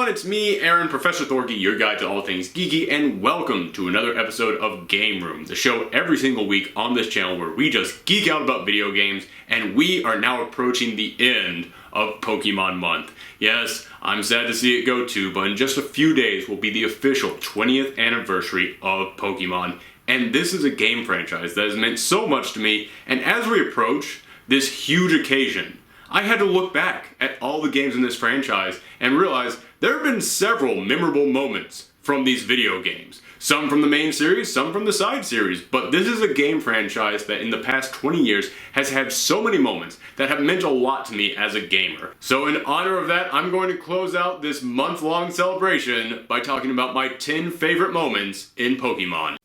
everyone, it's me, Aaron, Professor Thorky, your guide to all things geeky, and welcome to another episode of Game Room, the show every single week on this channel where we just geek out about video games, and we are now approaching the end of Pokemon Month. Yes, I'm sad to see it go too, but in just a few days will be the official 20th anniversary of Pokemon, and this is a game franchise that has meant so much to me, and as we approach this huge occasion, I had to look back at all the games in this franchise and realize there have been several memorable moments from these video games. Some from the main series, some from the side series, but this is a game franchise that in the past 20 years has had so many moments that have meant a lot to me as a gamer. So in honor of that, I'm going to close out this month-long celebration by talking about my 10 favorite moments in Pokemon.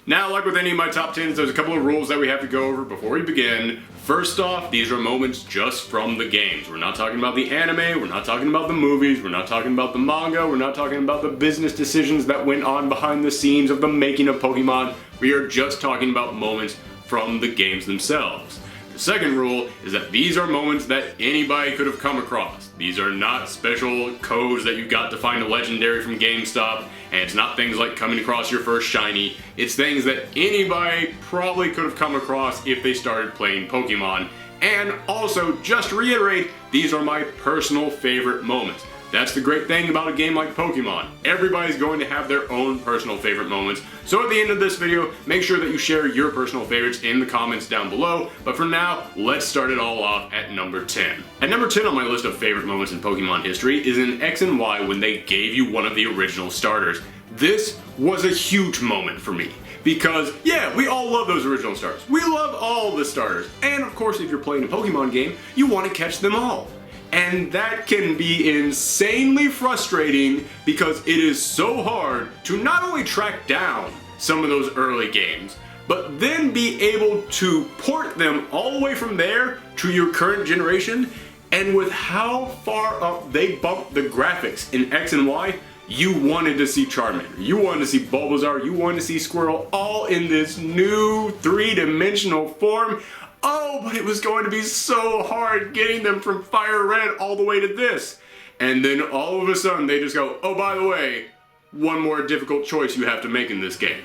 Now, like with any of my top 10s, there's a couple of rules that we have to go over before we begin. First off, these are moments just from the games. We're not talking about the anime, we're not talking about the movies, we're not talking about the manga, we're not talking about the business decisions that went on behind the scenes of the making of Pokemon. We are just talking about moments from the games themselves. The second rule is that these are moments that anybody could have come across. These are not special codes that you got to find a legendary from GameStop, and it's not things like coming across your first shiny. It's things that anybody probably could have come across if they started playing Pokemon. And also, just to reiterate, these are my personal favorite moments. That's the great thing about a game like Pokemon. Everybody's going to have their own personal favorite moments. So at the end of this video, make sure that you share your personal favorites in the comments down below. But for now, let's start it all off at number 10. At number 10 on my list of favorite moments in Pokemon history is in X and Y when they gave you one of the original starters. This was a huge moment for me. Because, yeah, we all love those original starters. We love all the starters. And of course, if you're playing a Pokemon game, you want to catch them all. And that can be insanely frustrating because it is so hard to not only track down some of those early games, but then be able to port them all the way from there to your current generation. And with how far up they bumped the graphics in X and Y, you wanted to see Charmander, you wanted to see Bulbasaur, you wanted to see Squirtle, all in this new three-dimensional form. Oh, but it was going to be so hard getting them from Fire Red all the way to this. And then all of a sudden they just go, oh, by the way, one more difficult choice you have to make in this game.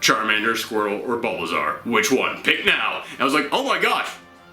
Charmander, Squirtle, or Bulbasaur. Which one? Pick now. And I was like, oh my gosh,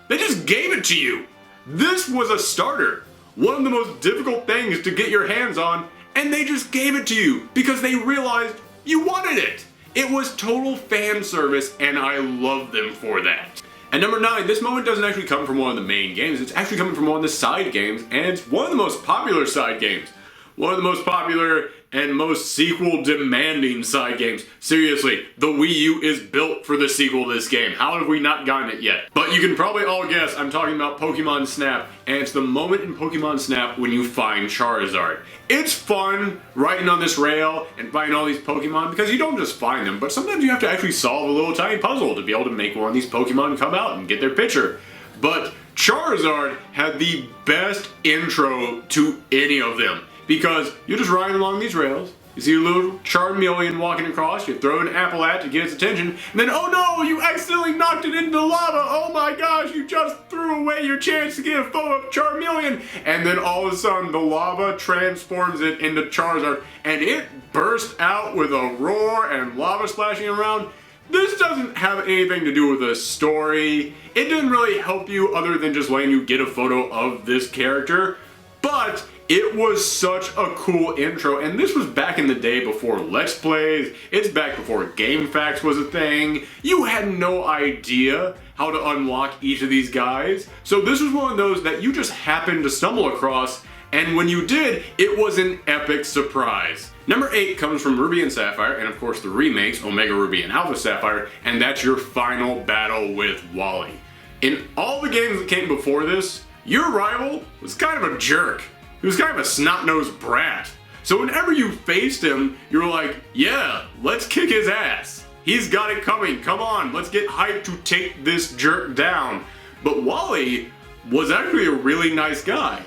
they just gave it to you. This was a starter. One of the most difficult things to get your hands on, and they just gave it to you because they realized you wanted it. It was total fan service, and I love them for that. At number 9, this moment doesn't actually come from one of the main games, it's actually coming from one of the side games, and it's one of the most popular side games. One of the most popular and most sequel-demanding side games. Seriously, the Wii U is built for the sequel to this game. How have we not gotten it yet? But you can probably all guess I'm talking about Pokemon Snap, and it's the moment in Pokemon Snap when you find Charizard. It's fun riding on this rail and finding all these Pokemon because you don't just find them, but sometimes you have to actually solve a little tiny puzzle to be able to make one of these Pokemon come out and get their picture. But Charizard had the best intro to any of them. Because you're just riding along these rails, you see a little Charmeleon walking across, you throw an apple at to get its attention, and then oh no, you accidentally knocked it into the lava, oh my gosh, you just threw away your chance to get a photo of Charmeleon, and then all of a sudden the lava transforms it into Charizard, and it bursts out with a roar and lava splashing around. This doesn't have anything to do with the story, it didn't really help you other than just letting you get a photo of this character, but it was such a cool intro, and this was back in the day before Let's Plays, it's back before GameFAQs was a thing. You had no idea how to unlock each of these guys, so this was one of those that you just happened to stumble across, and when you did, it was an epic surprise. Number 8 comes from Ruby and Sapphire, and of course the remakes, Omega Ruby and Alpha Sapphire, and that's your final battle with Wally. In all the games that came before this, your rival was kind of a jerk. He was kind of a snot-nosed brat. So whenever you faced him, you were like, yeah, let's kick his ass. He's got it coming, come on, let's get hyped to take this jerk down. But Wally was actually a really nice guy.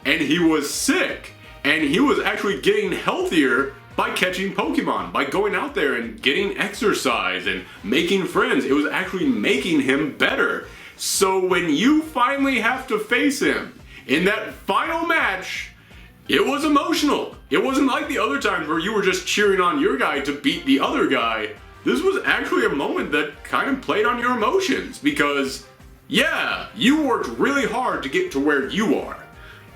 And he was sick. And he was actually getting healthier by catching Pokemon, by going out there and getting exercise and making friends. It was actually making him better. So when you finally have to face him in that final match, it was emotional. It wasn't like the other times where you were just cheering on your guy to beat the other guy. This was actually a moment that kind of played on your emotions because, yeah, you worked really hard to get to where you are.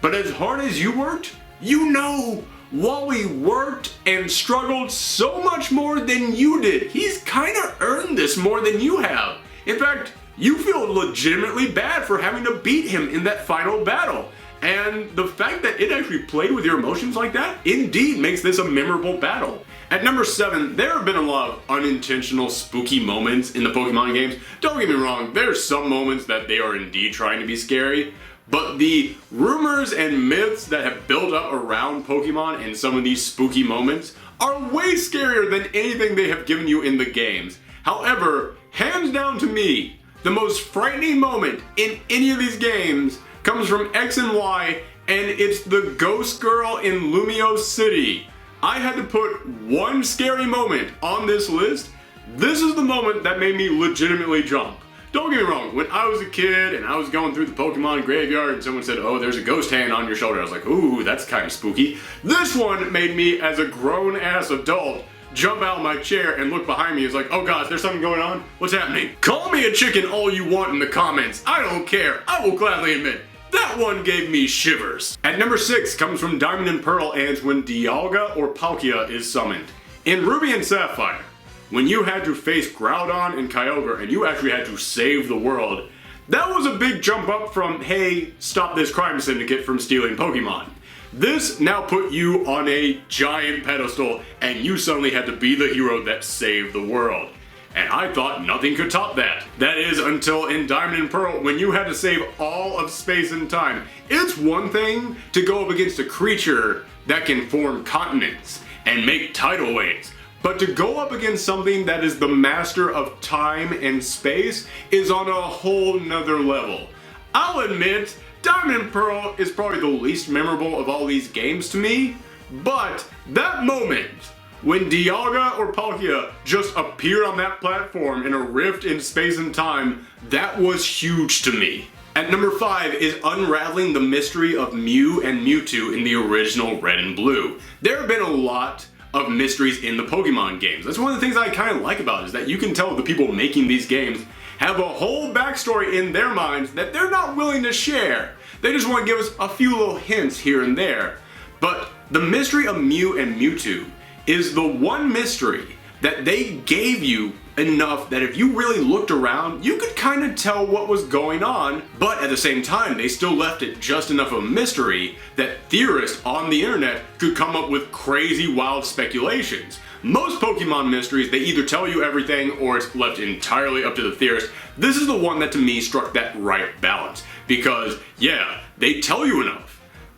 But as hard as you worked, you know, Wally worked and struggled so much more than you did. He's kind of earned this more than you have. In fact, you feel legitimately bad for having to beat him in that final battle. And the fact that it actually played with your emotions like that indeed makes this a memorable battle. At number 7, there have been a lot of unintentional spooky moments in the Pokemon games. Don't get me wrong, there's some moments that they are indeed trying to be scary, but the rumors and myths that have built up around Pokemon and some of these spooky moments are way scarier than anything they have given you in the games. However, hands down to me, the most frightening moment in any of these games comes from X and Y, and it's the Ghost Girl in Lumio City. I had to put one scary moment on this list. This is the moment that made me legitimately jump. Don't get me wrong, when I was a kid and I was going through the Pokemon graveyard and someone said, oh, there's a ghost hand on your shoulder, I was like, ooh, that's kind of spooky. This one made me, as a grown-ass adult, jump out of my chair and look behind me. It's like, oh gosh, there's something going on? What's happening? Call me a chicken all you want in the comments. I don't care. I will gladly admit, that one gave me shivers. At number 6 comes from Diamond and Pearl, and it's when Dialga or Palkia is summoned. In Ruby and Sapphire, when you had to face Groudon and Kyogre and you actually had to save the world, that was a big jump up from, hey, stop this crime syndicate from stealing Pokemon. This now put you on a giant pedestal and you suddenly had to be the hero that saved the world. And I thought nothing could top that. That is until in Diamond and Pearl, when you had to save all of space and time. It's one thing to go up against a creature that can form continents and make tidal waves, but to go up against something that is the master of time and space is on a whole nother level. I'll admit, Diamond and Pearl is probably the least memorable of all these games to me, but that moment when Dialga or Palkia just appeared on that platform in a rift in space and time, that was huge to me. At number 5 is unraveling the mystery of Mew and Mewtwo in the original Red and Blue. There have been a lot of mysteries in the Pokemon games. That's one of the things I kind of like about it, is that you can tell the people making these games have a whole backstory in their minds that they're not willing to share. They just want to give us a few little hints here and there. But the mystery of Mew and Mewtwo is the one mystery that they gave you enough that if you really looked around, you could kind of tell what was going on, but at the same time, they still left it just enough of a mystery that theorists on the internet could come up with crazy, wild speculations. Most Pokemon mysteries, they either tell you everything or it's left entirely up to the theorist. This is the one that to me struck that right balance, because yeah, they tell you enough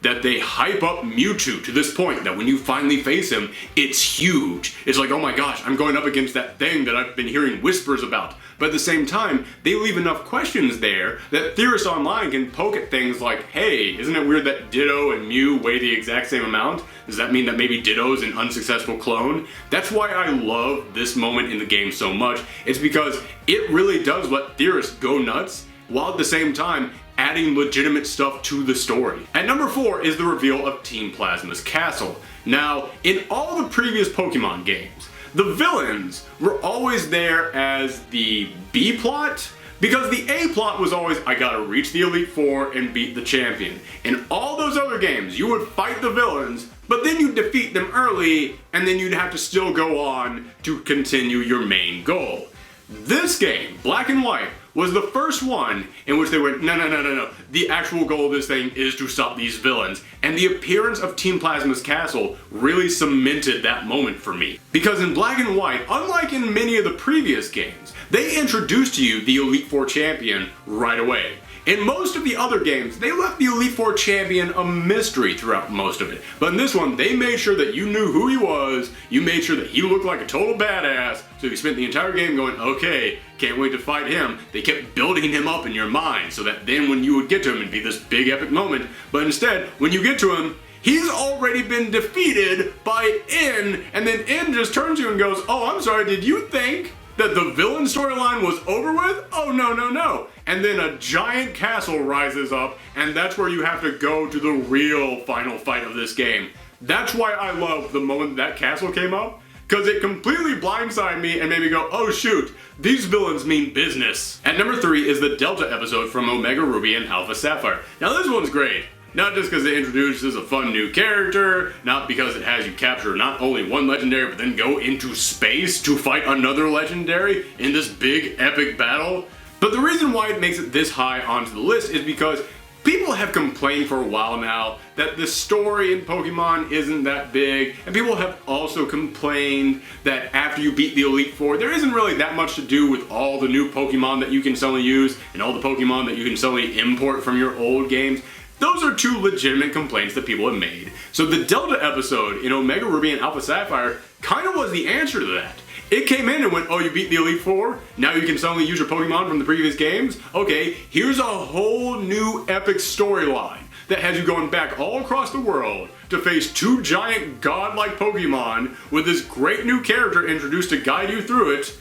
that they hype up Mewtwo to this point that when you finally face him, it's huge. It's like, oh my gosh, I'm going up against that thing that I've been hearing whispers about. But at the same time, they leave enough questions there that theorists online can poke at things like, hey, isn't it weird that Ditto and Mew weigh the exact same amount? Does that mean that maybe Ditto is an unsuccessful clone? That's why I love this moment in the game so much. It's because it really does let theorists go nuts, while at the same time adding legitimate stuff to the story. At number 4 is the reveal of Team Plasma's castle. Now, in all the previous Pokemon games, the villains were always there as the B plot, because the A plot was always, I gotta reach the Elite Four and beat the champion. In all those other games, you would fight the villains, but then you'd defeat them early, and then you'd have to still go on to continue your main goal. This game, Black and White, was the first one in which they went, no. The actual goal of this thing is to stop these villains. And the appearance of Team Plasma's castle really cemented that moment for me. Because in Black and White, unlike in many of the previous games, they introduced to you the Elite Four champion right away. In most of the other games, they left the Elite Four champion a mystery throughout most of it. But in this one, they made sure that you knew who he was, you made sure that he looked like a total badass, so you spent the entire game going, okay, can't wait to fight him. They kept building him up in your mind, so that then when you would get to him, it'd be this big epic moment. But instead, when you get to him, He's already been defeated by N, and then N just turns to you and goes, oh, I'm sorry, did you think that the villain storyline was over with? Oh, no, no, no. And then a giant castle rises up, and that's where you have to go to the real final fight of this game. That's why I love the moment that castle came up, because it completely blindsided me and made me go, oh shoot, these villains mean business. At number 3 is the Delta episode from Omega Ruby and Alpha Sapphire. Now this one's great. Not just because it introduces a fun new character, not because it has you capture not only one legendary, but then go into space to fight another legendary in this big epic battle. But the reason why it makes it this high onto the list is because people have complained for a while now that the story in Pokemon isn't that big, and people have also complained that after you beat the Elite Four, there isn't really that much to do with all the new Pokemon that you can suddenly use and all the Pokemon that you can suddenly import from your old games. Those are two legitimate complaints that people have made. So the Delta episode in Omega Ruby and Alpha Sapphire kind of was the answer to that. It came in and went, oh, you beat the Elite Four? Now you can suddenly use your Pokemon from the previous games? Okay, here's a whole new epic storyline that has you going back all across the world to face two giant godlike Pokemon with this great new character introduced to guide you through it.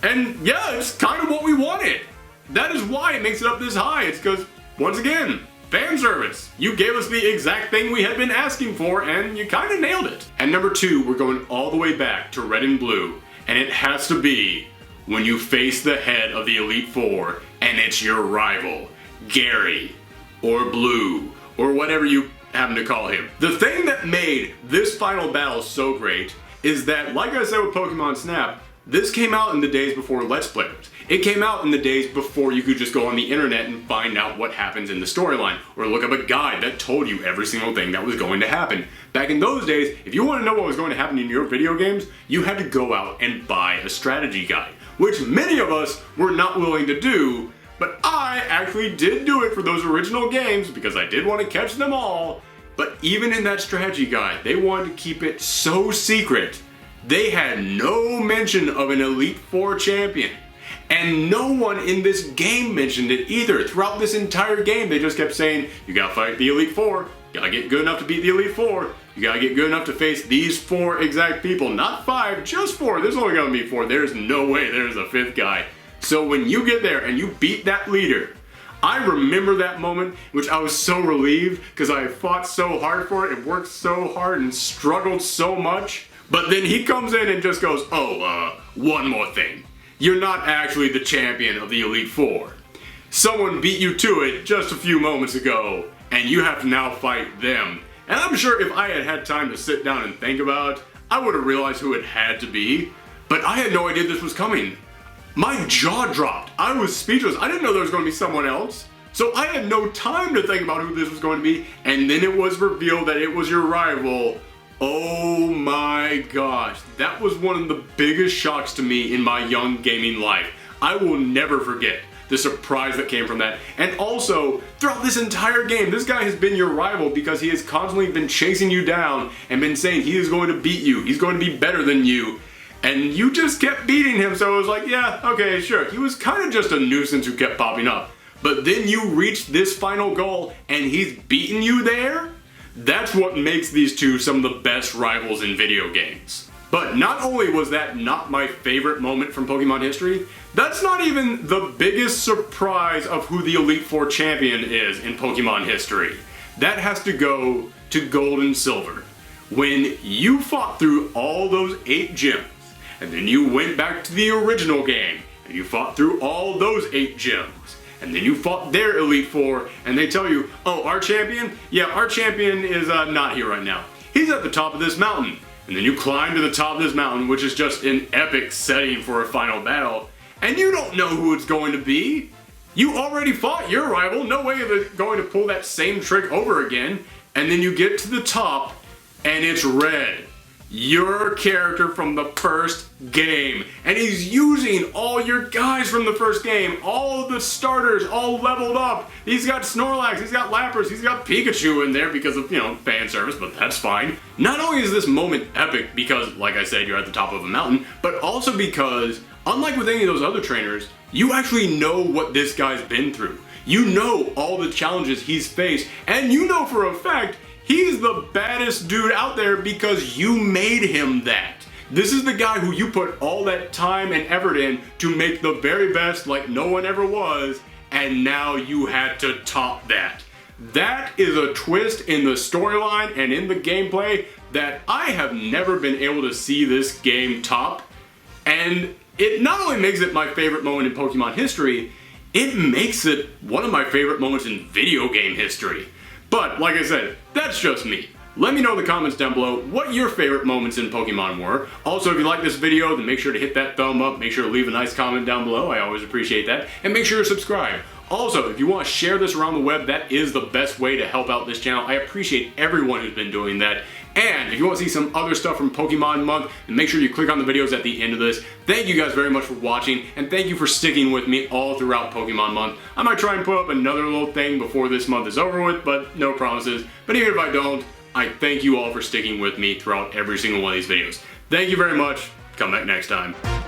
And yeah, it's kind of what we wanted. That is why it makes it up this high. It's because, once again, fan service. You gave us the exact thing we had been asking for, and you kind of nailed it. At number 2, we're going all the way back to Red and Blue, and it has to be when you face the head of the Elite Four, and it's your rival, Gary, or Blue, or whatever you happen to call him. The thing that made this final battle so great is that, like I said with Pokemon Snap, this came out in the days before Let's Players. It came out in the days before you could just go on the internet and find out what happens in the storyline, or look up a guide that told you every single thing that was going to happen. Back in those days, if you want to know what was going to happen in your video games, you had to go out and buy a strategy guide, which many of us were not willing to do, but I actually did do it for those original games because I did want to catch them all. But even in that strategy guide, they wanted to keep it so secret. They had no mention of an Elite Four champion. And no one in this game mentioned it either. Throughout this entire game, they just kept saying, you gotta fight the Elite Four, you gotta get good enough to beat the Elite Four, you gotta get good enough to face these 4 exact people. Not 5, just 4. There's only gonna be 4. There's no way there's a 5th guy. So when you get there and you beat that leader, I remember that moment, which I was so relieved because I fought so hard for it and worked so hard and struggled so much. But then he comes in and just goes, oh, one more thing. You're not actually the champion of the Elite Four. Someone beat you to it just a few moments ago, and you have to now fight them. And I'm sure if I had had time to sit down and think about it, I would have realized who it had to be. But I had no idea this was coming. My jaw dropped. I was speechless. I didn't know there was going to be someone else. So I had no time to think about who this was going to be, and then it was revealed that it was your rival. Oh my gosh, that was one of the biggest shocks to me in my young gaming life. I will never forget the surprise that came from that. And also, throughout this entire game, this guy has been your rival because he has constantly been chasing you down and been saying he is going to beat you, he's going to be better than you. And you just kept beating him, so it was like, yeah, okay, sure. He was kind of just a nuisance who kept popping up. But then you reached this final goal and he's beaten you there? That's what makes these two some of the best rivals in video games. But not only was that not my favorite moment from Pokemon history, that's not even the biggest surprise of who the Elite Four champion is in Pokemon history. That has to go to Gold and Silver. When you fought through all those 8 gyms, and then you went back to the original game, and you fought through all those 8 gyms, and then you fought their Elite Four, and they tell you, oh, our champion? Yeah, our champion is not here right now. He's at the top of this mountain. And then you climb to the top of this mountain, which is just an epic setting for a final battle, and you don't know who it's going to be. You already fought your rival, no way they're going to pull that same trick over again, and then you get to the top, and it's Red. Your character from the first game. And he's using all your guys from the first game, all of the starters, all leveled up. He's got Snorlax, he's got Lapras, he's got Pikachu in there because of, fan service, but that's fine. Not only is this moment epic because, like I said, you're at the top of a mountain, but also because, unlike with any of those other trainers, you actually know what this guy's been through. You know all the challenges he's faced, and you know for a fact He's the baddest dude out there because you made him that. This is the guy who you put all that time and effort in to make the very best like no one ever was, and now you had to top that. That is a twist in the storyline and in the gameplay that I have never been able to see this game top. And it not only makes it my favorite moment in Pokemon history, it makes it one of my favorite moments in video game history. But like I said, that's just me. Let me know in the comments down below what your favorite moments in Pokemon were. Also, if you like this video, then make sure to hit that thumb up, make sure to leave a nice comment down below, I always appreciate that, and make sure to subscribe. Also, if you want to share this around the web, that is the best way to help out this channel. I appreciate everyone who's been doing that. And if you want to see some other stuff from Pokemon Month, then make sure you click on the videos at the end of this. Thank you guys very much for watching, and thank you for sticking with me all throughout Pokemon Month. I might try and put up another little thing before this month is over with, but no promises. But even if I don't, I thank you all for sticking with me throughout every single one of these videos. Thank you very much. Come back next time.